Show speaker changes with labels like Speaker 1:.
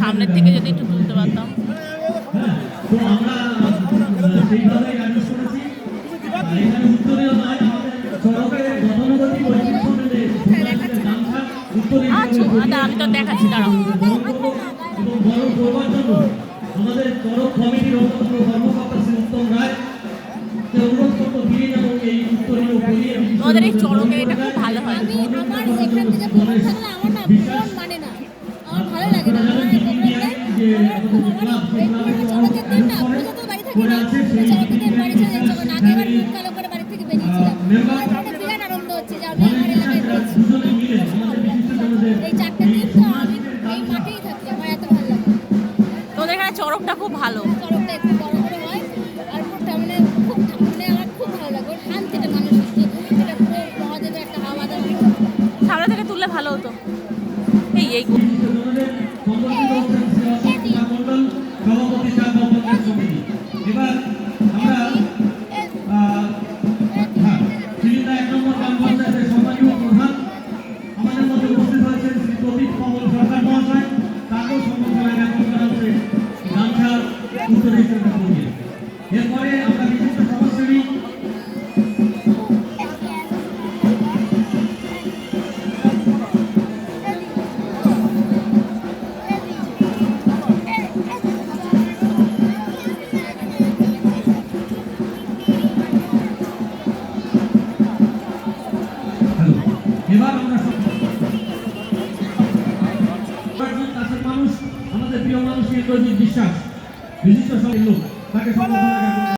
Speaker 1: সামনের থেকে যদি একটু তুলতে পারতাম। আচ্ছা আমি তো দেখাচ্ছি, দাঁড়াও।
Speaker 2: আমাদের চরক কমিটির অন্যতম কর্মকর্তা শ্রী উত্তম রায় অনুরোধ করতে ফিরে যাবো এই উত্তরীয় বলিয়ে
Speaker 1: আমাদের এই চরকে এটা খুব ভালো হয়।
Speaker 3: আমি আমার এখান থেকে প্রোগ্রাম থাকলে আমার না মন মানে না, আমার ভালো লাগে না। আমার এই প্রোগ্রামটা চরকের দিন না পুজো তো বাড়ি থাকি না, চরকের দিন বাড়ি চলে যাচ্ছি, কারণ আগে আবার মুখ কালো করে বাড়ি থেকে বেরিয়েছিলাম। আমার একটা বিরাট আনন্দ হচ্ছে যে আমি আমার এলাকায় পেয়েছি। এই 4টে দিন তো আমি এই মাঠেই থাকি, আমার এত ভালো লাগে।
Speaker 1: তোদের এখানে চরকটা খুব ভালো,
Speaker 3: চরকটা একটু বড় বড় হয় আর মানে খুব মানে আমার খুব ভালো লাগে। ওর শান্তিতে মানুষ এটা পুরো মহাদেবের একটা হাওয়া দেওয়া।
Speaker 1: সামনে থেকে তুললে ভালো হতো। এই এই
Speaker 2: এবার আমরা এক নম্বর গ্রাম পঞ্চায়েতের সম্মানীয় প্রধান আমাদের মধ্যে উপস্থিত হয়েছেন শ্রী প্রদীপ কমল সরকার মহাশয়, তাকেও সম্বর্ধনা জ্ঞাপন করা হচ্ছে গামছা উত্তরে করিয়ে। এরপরে আমরা বিশিষ্ট সমাজসেবী এবার আমরা কাছের মানুষ, আমাদের প্রিয় মানুষ নির্দোষ বিশ্বাস বিশিষ্ট লোক, তাকে সম্বোধনা